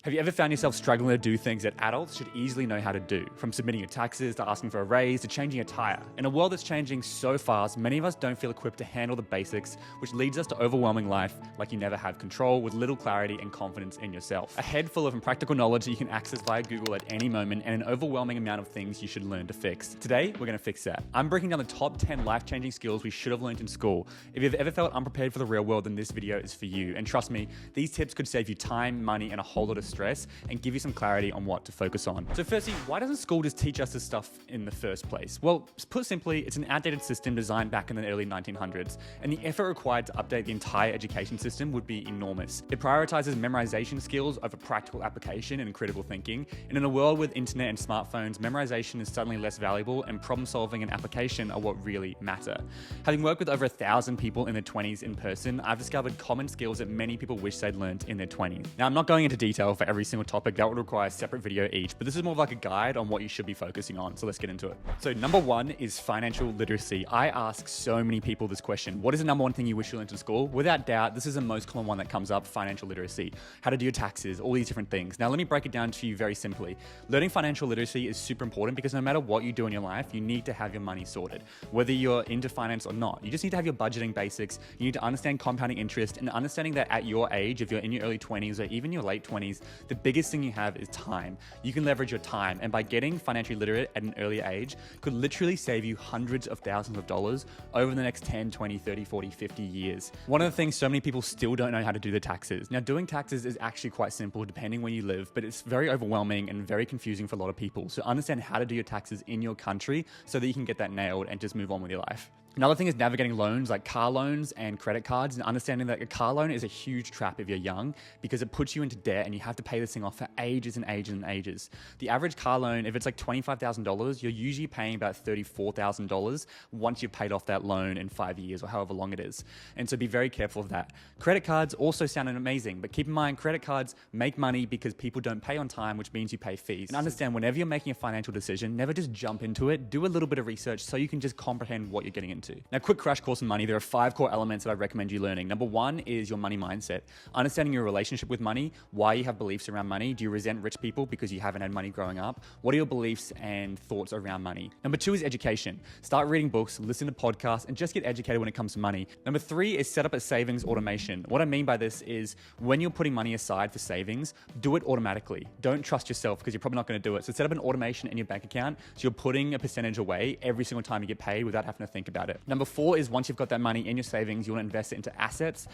Have you ever found yourself struggling to do things that adults should easily know how to do? From submitting your taxes to asking for a raise to changing a tire. In a world that's changing so fast, many of us don't feel equipped to handle the basics, which leads us to overwhelming life like you never have control with little clarity and confidence in yourself. A head full of impractical knowledge that you can access via Google at any moment and an overwhelming amount of things you should learn to fix. Today, we're going to fix that. I'm breaking down the top 10 life-changing skills we should have learned in school. If you've ever felt unprepared for the real world, then this video is for you. And trust me, these tips could save you time, money, and a whole lot of stress and give you some clarity on what to focus on. So firstly, why doesn't school just teach us this stuff in the first place? Well, put simply, it's an outdated system designed back in the early 1900s, and the effort required to update the entire education system would be enormous. It prioritizes memorization skills over practical application and critical thinking, and in a world with internet and smartphones, memorization is suddenly less valuable and problem solving and application are what really matter. Having worked with over 1,000 people in their 20s in person, I've discovered common skills that many people wish they'd learned in their 20s. Now, I'm not going into detail for every single topic, that would require a separate video each, but this is more of like a guide on what you should be focusing on. So let's get into it. So number one is financial literacy. I ask so many people this question. What is the number one thing you wish you learned in school? Without doubt, this is the most common one that comes up, financial literacy. How to do your taxes, all these different things. Now let me break it down to you very simply. Learning financial literacy is super important because no matter what you do in your life, you need to have your money sorted. Whether you're into finance or not, you just need to have your budgeting basics. You need to understand compounding interest and understanding that at your age, if you're in your early 20s or even your late 20s, the biggest thing you have is time. You can leverage your time, and by getting financially literate at an early age could literally save you hundreds of thousands of dollars over the next 10, 20, 30, 40, 50 years. One of the things so many people still don't know how to do the taxes. Now, doing taxes is actually quite simple depending where you live, but it's very overwhelming and very confusing for a lot of people. So understand how to do your taxes in your country so that you can get that nailed and just move on with your life. Another thing is navigating loans like car loans and credit cards and understanding that a car loan is a huge trap if you're young because it puts you into debt and you have to pay this thing off for ages and ages and ages. The average car loan, if it's like $25,000, you're usually paying about $34,000 once you've paid off that loan in 5 years or however long it is. And so be very careful of that. Credit cards also sound amazing, but keep in mind credit cards make money because people don't pay on time, which means you pay fees. And understand whenever you're making a financial decision, never just jump into it. Do a little bit of research so you can just comprehend what you're getting into. Now, quick crash course on money. There are 5 core elements that I recommend you learning. Number 1 is your money mindset. Understanding your relationship with money, why you have beliefs around money. Do you resent rich people because you haven't had money growing up? What are your beliefs and thoughts around money? Number 2 is education. Start reading books, listen to podcasts, and just get educated when it comes to money. Number 3 is set up a savings automation. What I mean by this is when you're putting money aside for savings, do it automatically. Don't trust yourself because you're probably not going to do it. So set up an automation in your bank account so you're putting a percentage away every single time you get paid without having to think about it. Number 4 is once you've got that money in your savings, you want to invest it into assets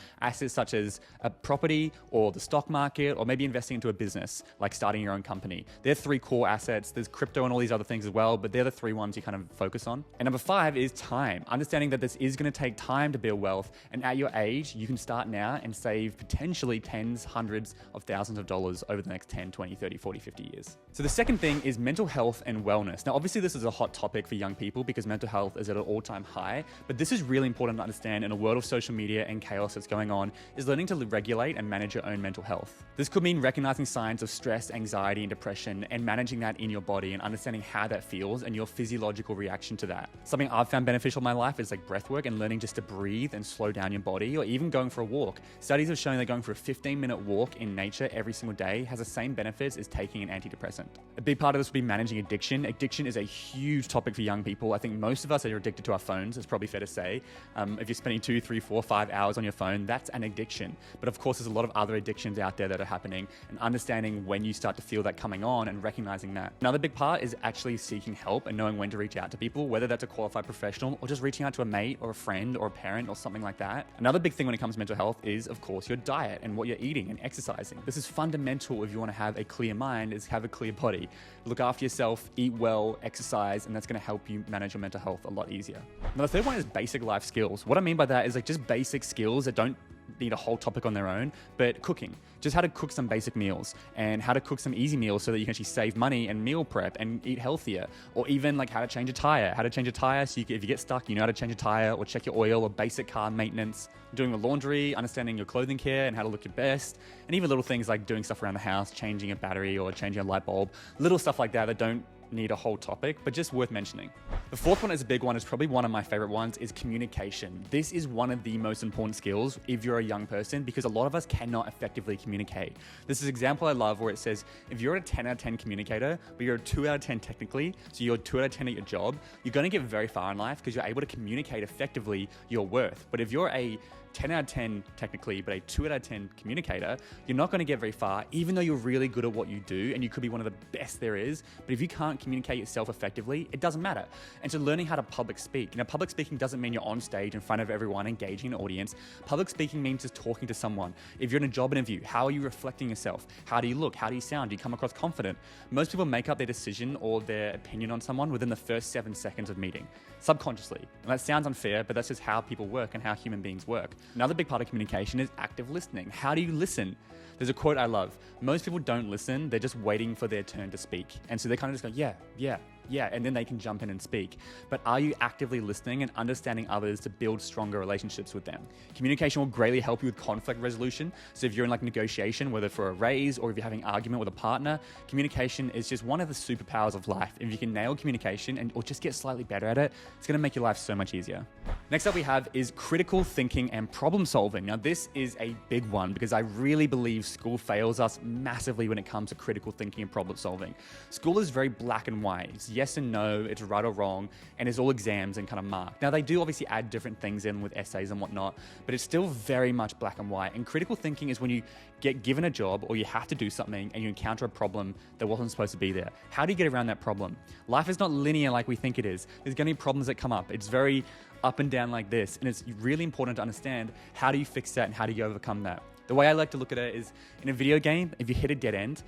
such as a property or the stock market, or maybe investing into a business like starting your own company. They're 3 core assets. There's crypto and all these other things as well, but they're the 3 ones you kind of focus on. And number 5 is time. Understanding that this is going to take time to build wealth. And at your age, you can start now and save potentially tens, hundreds of thousands of dollars over the next 10, 20, 30, 40, 50 years. So the second thing is mental health and wellness. Now, obviously this is a hot topic for young people because mental health is at an all-time high, but this is really important to understand in a world of social media and chaos that's going on is learning to regulate and manage your own mental health. This could mean recognizing signs of stress, anxiety, and depression and managing that in your body and understanding how that feels and your physiological reaction to that. Something I've found beneficial in my life is like breath work and learning just to breathe and slow down your body, or even going for a walk. Studies have shown that going for a 15-minute walk in nature every single day has the same benefits as taking an antidepressant. A big part of this will be managing addiction. Addiction is a huge topic for young people. I think most of us are addicted to our phones, it's probably fair to say. If you're spending 2, 3, 4, 5 hours on your phone, that's an addiction. But of course, there's a lot of other addictions out there that are happening, and understanding when you start to feel that coming on and recognizing that. Another big part is actually seeking help and knowing when to reach out to people, whether that's a qualified professional or just reaching out to a mate or a friend or a parent or something like that. Another big thing when it comes to mental health is, of course, your diet and what you're eating and exercising. This is fundamental if you want to have a clear mind, is have a clear body. Look after yourself, eat well, exercise, and that's going to help you manage your mental health a lot easier. Now, the third one is basic life skills. What I mean by that is like just basic skills that don't need a whole topic on their own, but cooking. Just how to cook some basic meals and how to cook some easy meals so that you can actually save money and meal prep and eat healthier. Or even like how to change a tire. How to change a tire so if you get stuck, you know how to change a tire, or check your oil, or basic car maintenance. Doing the laundry, understanding your clothing care and how to look your best. And even little things like doing stuff around the house, changing a battery or changing a light bulb. Little stuff like that that don't need a whole topic, but just worth mentioning. The fourth one is a big one. It's probably one of my favorite ones, is communication. This is one of the most important skills if you're a young person, because a lot of us cannot effectively communicate. This is an example I love where it says, if you're a 10 out of 10 communicator, but you're a 2 out of 10 technically, so you're 2 out of 10 at your job, you're going to get very far in life because you're able to communicate effectively your worth. But if you're a 10 out of 10 technically, but a 2 out of 10 communicator, you're not going to get very far, even though you're really good at what you do and you could be one of the best there is. But if you can't communicate yourself effectively, it doesn't matter. And so learning how to public speak. Public speaking doesn't mean you're on stage in front of everyone, engaging an audience. Public speaking means just talking to someone. If you're in a job interview, how are you reflecting yourself? How do you look? How do you sound? Do you come across confident? Most people make up their decision or their opinion on someone within the first 7 seconds of meeting, subconsciously. And that sounds unfair, but that's just how people work and how human beings work. Another big part of communication is active listening. How do you listen? There's a quote I love. Most people don't listen. They're just waiting for their turn to speak. And so they kind of just go, yeah, and then they can jump in and speak. But are you actively listening and understanding others to build stronger relationships with them? Communication will greatly help you with conflict resolution. So if you're in negotiation, whether for a raise or if you're having an argument with a partner, communication is just one of the superpowers of life. If you can nail communication or just get slightly better at it, it's going to make your life so much easier. Next up we have is critical thinking and problem solving. Now this is a big one because I really believe school fails us massively when it comes to critical thinking and problem solving. School is very black and white. It's yes and no, it's right or wrong, and it's all exams and kind of marked. Now they do obviously add different things in with essays and whatnot, but it's still very much black and white. And critical thinking is when you get given a job or you have to do something and you encounter a problem that wasn't supposed to be there. How do you get around that problem? Life is not linear like we think it is. There's going to be problems that come up. It's very up and down like this, and it's really important to understand how do you fix that and how do you overcome that. The way I like to look at it is in a video game, if you hit a dead end,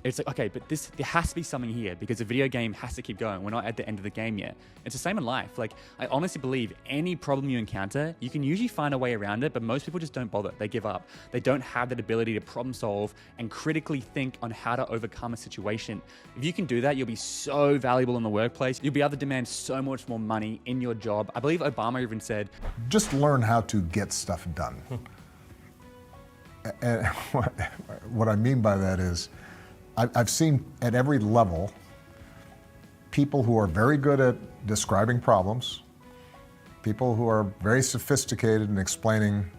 it's like, okay, but there has to be something here because the video game has to keep going. We're not at the end of the game yet. It's the same in life. I honestly believe any problem you encounter, you can usually find a way around it, but most people just don't bother. They give up. They don't have that ability to problem solve and critically think on how to overcome a situation. If you can do that, you'll be so valuable in the workplace. You'll be able to demand so much more money in your job. I believe Obama even said, just learn how to get stuff done. And what I mean by that is, I've seen at every level people who are very good at describing problems, people who are very sophisticated in explaining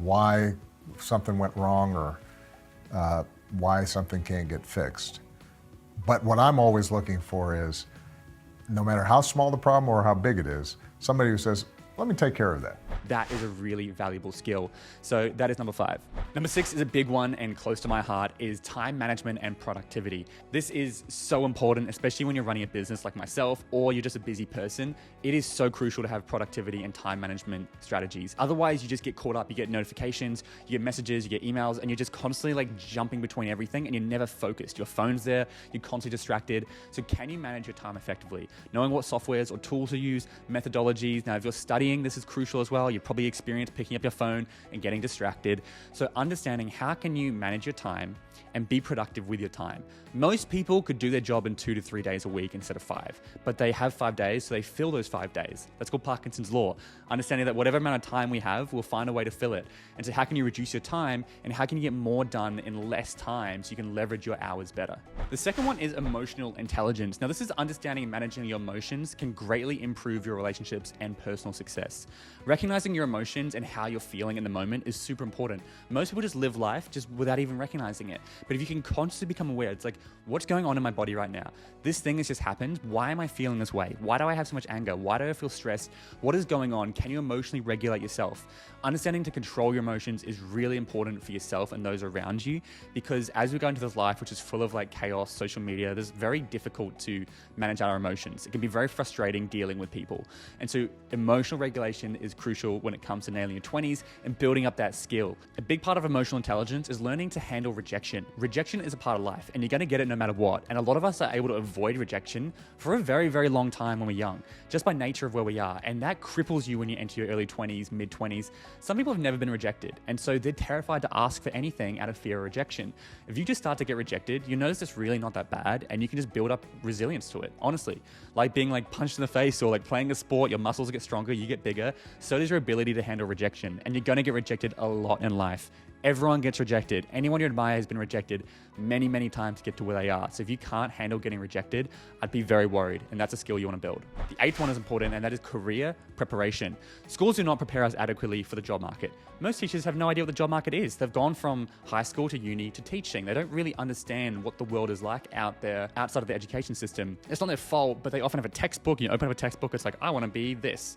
why something went wrong or why something can't get fixed. But what I'm always looking for is, no matter how small the problem or how big it is, somebody who says, let me take care of that. That is a really valuable skill. So that is number 5. Number 6 is a big one and close to my heart, is time management and productivity. This is so important, especially when you're running a business like myself or you're just a busy person. It is so crucial to have productivity and time management strategies. Otherwise, you just get caught up. You get notifications, you get messages, you get emails, and you're just constantly jumping between everything and you're never focused. Your phone's there, you're constantly distracted. So can you manage your time effectively? Knowing what softwares or tools to use, methodologies. Now, if you're studying, this is crucial as well. You've probably experienced picking up your phone and getting distracted. So understanding how can you manage your time and be productive with your time. Most people could do their job in 2 to 3 days a week instead of 5, but they have 5 days, so they fill those 5 days. That's called Parkinson's law. Understanding that whatever amount of time we have, we'll find a way to fill it. And so how can you reduce your time and how can you get more done in less time so you can leverage your hours better? The second one is emotional intelligence. Now this is understanding and managing your emotions can greatly improve your relationships and personal success. Recognizing your emotions and how you're feeling in the moment is super important. Most people just live life just without even recognizing it. But if you can consciously become aware, it's like, what's going on in my body right now? This thing has just happened. Why am I feeling this way? Why do I have so much anger? Why do I feel stressed? What is going on? Can you emotionally regulate yourself? Understanding to control your emotions is really important for yourself and those around you, because as we go into this life, which is full of chaos, social media, it's very difficult to manage our emotions. It can be very frustrating dealing with people. And so emotional regulation is crucial when it comes to nailing your 20s and building up that skill. A big part of emotional intelligence is learning to handle rejection. Rejection is a part of life and you're going to get it no matter what. And a lot of us are able to avoid rejection for a very, very long time when we're young, just by nature of where we are. And that cripples you when you enter your early 20s, mid 20s. Some people have never been rejected. And so they're terrified to ask for anything out of fear of rejection. If you just start to get rejected, you notice it's really not that bad and you can just build up resilience to it, honestly. Like being punched in the face or playing a sport, your muscles get stronger, you get bigger. So does your ability to handle rejection, and you're going to get rejected a lot in life. Everyone gets rejected. Anyone you admire has been rejected many, many times to get to where they are. So if you can't handle getting rejected, I'd be very worried, and that's a skill you want to build. The 8th one is important, and that is career preparation. Schools do not prepare us adequately for the job market. Most teachers have no idea what the job market is. They've gone from high school to uni to teaching. They don't really understand what the world is like out there, outside of the education system. It's not their fault, but they often have a textbook. You open up a textbook, it's like, I want to be this.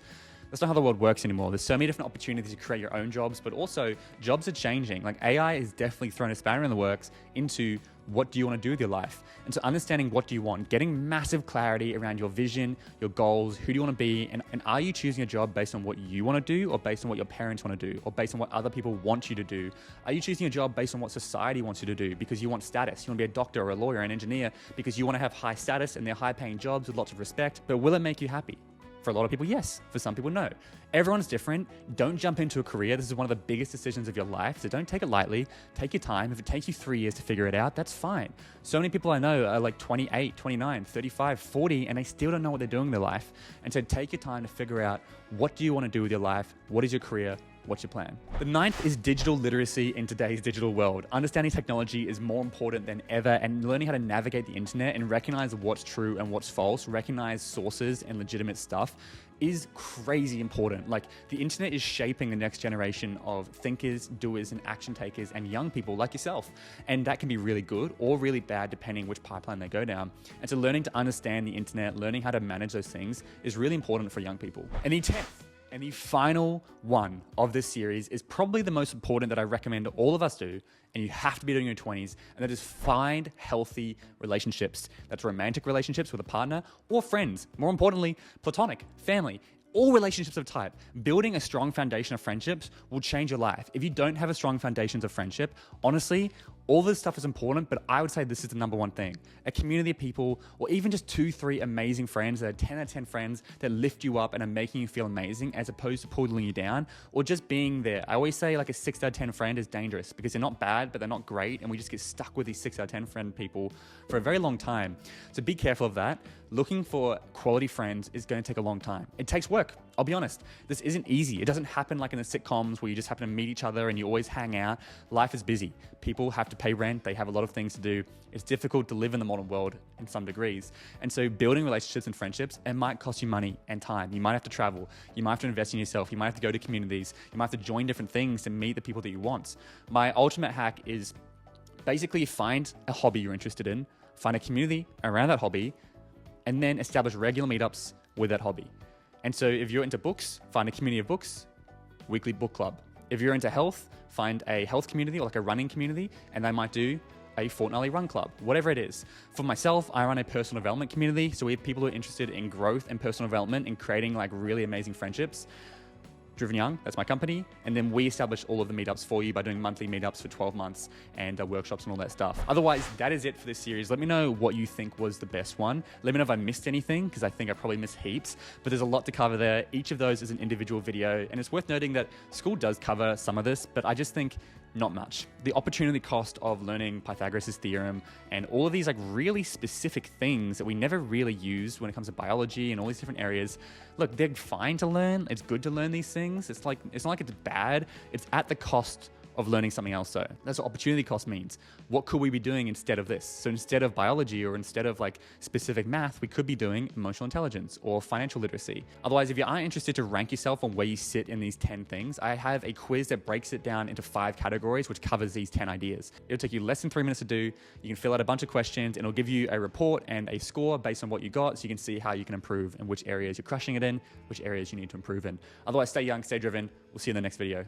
That's not how the world works anymore. There's so many different opportunities to create your own jobs, but also jobs are changing. Like AI is definitely throwing a spanner in the works into what do you want to do with your life? And so understanding what do you want, getting massive clarity around your vision, your goals, who do you want to be, and are you choosing a job based on what you want to do or based on what your parents want to do or based on what other people want you to do? Are you choosing a job based on what society wants you to do because you want status? You want to be a doctor or a lawyer or an engineer because you want to have high status and they're high paying jobs with lots of respect, but will it make you happy? For a lot of people, yes. For some people, no. Everyone's different. Don't jump into a career. This is one of the biggest decisions of your life, so don't take it lightly. Take your time. If it takes you 3 years to figure it out, that's fine. So many people I know are like 28, 29, 35, 40, and they still don't know what they're doing in their life. And so take your time to figure out, what do you want to do with your life? What is your career? What's your plan? The 9th is digital literacy in today's digital world. Understanding technology is more important than ever, and learning how to navigate the internet and recognize what's true and what's false, recognize sources and legitimate stuff is crazy important. Like, the internet is shaping the next generation of thinkers, doers, and action takers, and young people like yourself. And that can be really good or really bad depending which pipeline they go down. And so learning to understand the internet, learning how to manage those things is really important for young people. And the 10th, and the final one of this series is probably the most important that I recommend all of us do, and you have to be doing in your 20s, and that is find healthy relationships. That's romantic relationships with a partner or friends. More importantly, platonic, family. All relationships of type. Building a strong foundation of friendships will change your life. If you don't have a strong foundations of friendship, honestly, all this stuff is important, but I would say this is the number one thing. A community of people, or even just 2-3 amazing friends that are 10 out of 10 friends that lift you up and are making you feel amazing as opposed to pulling you down, or just being there. I always say like a 6 out of 10 friend is dangerous because they're not bad, but they're not great, and we just get stuck with these 6 out of 10 friend people for a very long time. So be careful of that. Looking for quality friends is going to take a long time. It takes work. I'll be honest. This isn't easy. It doesn't happen like in the sitcoms where you just happen to meet each other and you always hang out. Life is busy. People have to pay rent. They have a lot of things to do. It's difficult to live in the modern world in some degrees. And so building relationships and friendships, it might cost you money and time. You might have to travel. You might have to invest in yourself. You might have to go to communities. You might have to join different things to meet the people that you want. My ultimate hack is basically find a hobby you're interested in, find a community around that hobby, and then establish regular meetups with that hobby. And so if you're into books, find a community of books, weekly book club. If you're into health, find a health community or like a running community, and they might do a fortnightly run club, whatever it is. For myself, I run a personal development community. So we have people who are interested in growth and personal development and creating like really amazing friendships. Driven Young, that's my company. And then we establish all of the meetups for you by doing monthly meetups for 12 months and workshops and all that stuff. Otherwise, that is it for this series. Let me know what you think was the best one. Let me know if I missed anything, because I think I probably missed heaps, but there's a lot to cover there. Each of those is an individual video. And it's worth noting that school does cover some of this, but I just think not much. The opportunity cost of learning Pythagoras' theorem and all of these like really specific things that we never really used when it comes to biology and all these different areas. Look, they're fine to learn. It's good to learn these things. It's not like it's bad. It's at the cost of learning something else though. That's what opportunity cost means. What could we be doing instead of this? So instead of biology or instead of like specific math, we could be doing emotional intelligence or financial literacy. Otherwise, if you are interested to rank yourself on where you sit in these 10 things, I have a quiz that breaks it down into 5 categories, which covers these 10 ideas. It'll take you less than 3 minutes to do. You can fill out a bunch of questions and it'll give you a report and a score based on what you got, so you can see how you can improve and which areas you're crushing it in, which areas you need to improve in. Otherwise, stay young, stay driven. We'll see you in the next video.